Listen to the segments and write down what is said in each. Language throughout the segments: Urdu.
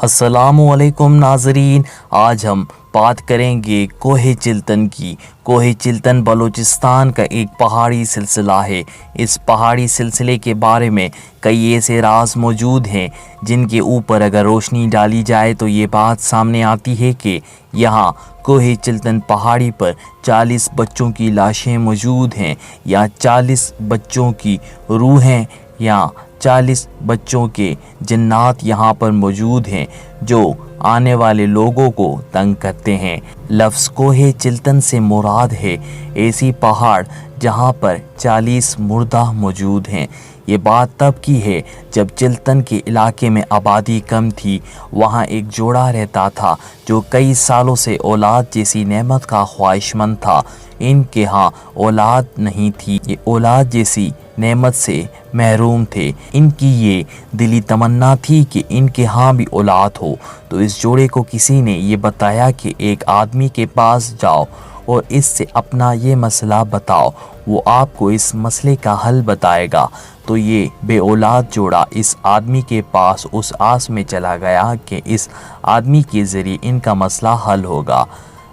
السلام علیکم ناظرین، آج ہم بات کریں گے کوہ چلتن کی۔ کوہ چلتن بلوچستان کا ایک پہاڑی سلسلہ ہے۔ اس پہاڑی سلسلے کے بارے میں کئی ایسے راز موجود ہیں جن کے اوپر اگر روشنی ڈالی جائے تو یہ بات سامنے آتی ہے کہ یہاں کوہ چلتن پہاڑی پر 40 بچوں کی لاشیں موجود ہیں، یا 40 بچوں کی روحیں یا 40 بچوں کے جنات یہاں پر موجود ہیں جو آنے والے لوگوں کو تنگ کرتے ہیں۔ لفظ کوہ چلتن سے مراد ہے ایسی پہاڑ جہاں پر 40 مردہ موجود ہیں۔ یہ بات تب کی ہے جب چلتن کے علاقے میں آبادی کم تھی۔ وہاں ایک جوڑا رہتا تھا جو کئی سالوں سے اولاد جیسی نعمت کا خواہش مند تھا۔ ان کے ہاں اولاد نہیں تھی، یہ اولاد جیسی نعمت سے محروم تھے۔ ان کی یہ دلی تمنا تھی کہ ان کے ہاں بھی اولاد ہو، تو اس جوڑے کو کسی نے یہ بتایا کہ ایک آدمی کے پاس جاؤ اور اس سے اپنا یہ مسئلہ بتاؤ، وہ آپ کو اس مسئلے کا حل بتائے گا۔ تو یہ بے اولاد جوڑا اس آدمی کے پاس اس آس میں چلا گیا کہ اس آدمی کے ذریعے ان کا مسئلہ حل ہوگا۔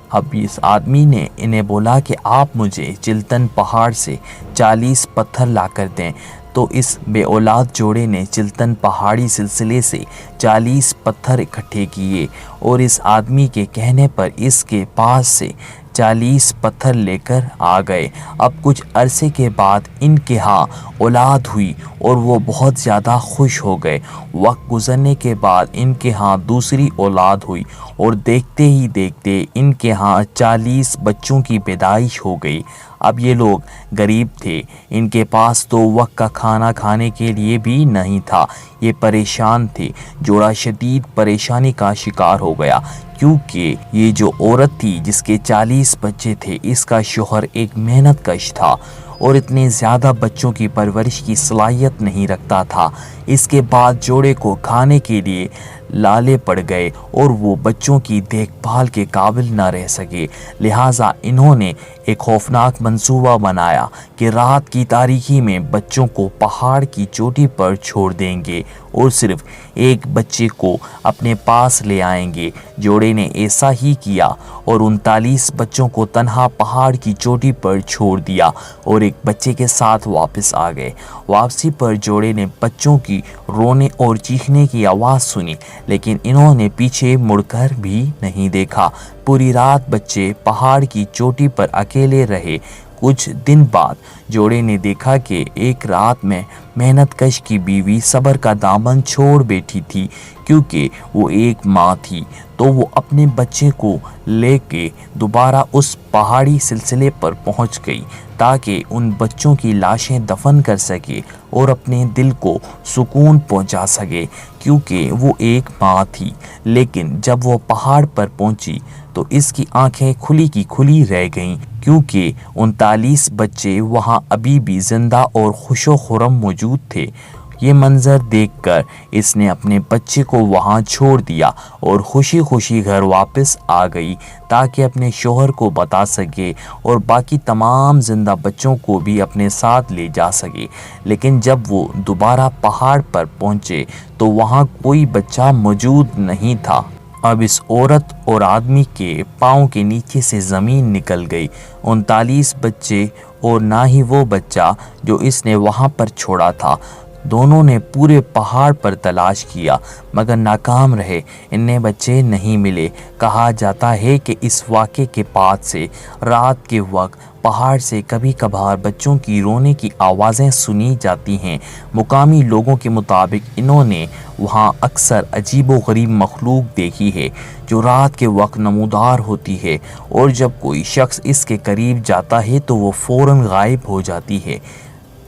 اب اس آدمی نے انہیں بولا کہ آپ مجھے چلتن پہاڑ سے 40 پتھر لا کر دیں۔ تو اس بے اولاد جوڑے نے چلتن پہاڑی سلسلے سے 40 پتھر اکٹھے کیے اور اس آدمی کے کہنے پر اس کے پاس سے 40 پتھر لے کر آ گئے۔ اب کچھ عرصے کے بعد ان کے ہاں اولاد ہوئی اور وہ بہت زیادہ خوش ہو گئے۔ وقت گزرنے کے بعد ان کے ہاں دوسری اولاد ہوئی اور دیکھتے ہی دیکھتے ان کے ہاں 40 بچوں کی پیدائش ہو گئی۔ اب یہ لوگ غریب تھے، ان کے پاس تو وقت کا کھانا کھانے کے لیے بھی نہیں تھا۔ یہ پریشان تھے۔ جوڑا شدید پریشانی کا شکار ہو گیا کیونکہ یہ جو عورت تھی جس کے 40 بچے تھے، اس کا شوہر ایک محنت کش تھا اور اتنے زیادہ بچوں کی پرورش کی صلاحیت نہیں رکھتا تھا۔ اس کے بعد جوڑے کو کھانے کے لیے لالے پڑ گئے اور وہ بچوں کی دیکھ بھال کے قابل نہ رہ سکے۔ لہٰذا انہوں نے ایک خوفناک منصوبہ بنایا کہ رات کی تاریکی میں بچوں کو پہاڑ کی چوٹی پر چھوڑ دیں گے اور صرف ایک بچے کو اپنے پاس لے آئیں گے۔ جوڑے نے ایسا ہی کیا اور 39 بچوں کو تنہا پہاڑ کی چوٹی پر چھوڑ دیا اور ایک بچے کے ساتھ واپس آ گئے۔ واپسی پر جوڑے نے بچوں کی رونے اور چیخنے کی آواز سنی، لیکن انہوں نے پیچھے مڑ کر بھی نہیں دیکھا۔ پوری رات بچے پہاڑ کی چوٹی پر اکیلے رہے۔ کچھ دن بعد جوڑے نے دیکھا کہ ایک رات میں محنت کش کی بیوی صبر کا دامن چھوڑ بیٹھی تھی کیونکہ وہ ایک ماں تھی۔ تو وہ اپنے بچے کو لے کے دوبارہ اس پہاڑی سلسلے پر پہنچ گئی تاکہ ان بچوں کی لاشیں دفن کر سکے اور اپنے دل کو سکون پہنچا سکے کیونکہ وہ ایک ماں تھی۔ لیکن جب وہ پہاڑ پر پہنچی تو اس کی آنکھیں کھلی کی کھلی رہ گئیں کیونکہ 39 بچے وہاں ابھی بھی زندہ اور خوش و خرم موجود تھے۔ یہ منظر دیکھ کر اس نے اپنے بچے کو وہاں چھوڑ دیا اور خوشی خوشی گھر واپس آ گئی تاکہ اپنے شوہر کو بتا سکے اور باقی تمام زندہ بچوں کو بھی اپنے ساتھ لے جا سکے۔ لیکن جب وہ دوبارہ پہاڑ پر پہنچے تو وہاں کوئی بچہ موجود نہیں تھا۔ اب اس عورت اور آدمی کے پاؤں کے نیچے سے زمین نکل گئی۔ 39 بچے اور نہ ہی وہ بچہ جو اس نے وہاں پر چھوڑا تھا۔ دونوں نے پورے پہاڑ پر تلاش کیا مگر ناکام رہے، انہیں بچے نہیں ملے۔ کہا جاتا ہے کہ اس واقعے کے بعد سے رات کے وقت پہاڑ سے کبھی کبھار بچوں کی رونے کی آوازیں سنی جاتی ہیں۔ مقامی لوگوں کے مطابق انہوں نے وہاں اکثر عجیب و غریب مخلوق دیکھی ہے جو رات کے وقت نمودار ہوتی ہے اور جب کوئی شخص اس کے قریب جاتا ہے تو وہ فوراً غائب ہو جاتی ہے۔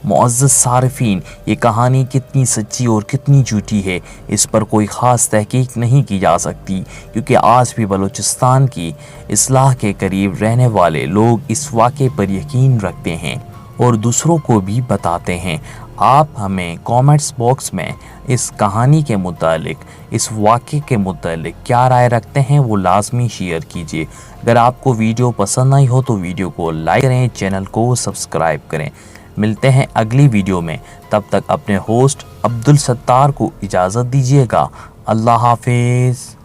معزز صارفین، یہ کہانی کتنی سچی اور کتنی جھوٹی ہے اس پر کوئی خاص تحقیق نہیں کی جا سکتی کیونکہ آج بھی بلوچستان کی اضلاع کے قریب رہنے والے لوگ اس واقعے پر یقین رکھتے ہیں اور دوسروں کو بھی بتاتے ہیں۔ آپ ہمیں کامنٹس باکس میں اس کہانی کے متعلق، اس واقعے کے متعلق کیا رائے رکھتے ہیں وہ لازمی شیئر کیجیے۔ اگر آپ کو ویڈیو پسند آئی ہو تو ویڈیو کو لائک کریں، چینل کو سبسکرائب کریں۔ ملتے ہیں اگلی ویڈیو میں، تب تک اپنے ہوسٹ عبدالستار کو اجازت دیجیے گا۔ اللہ حافظ.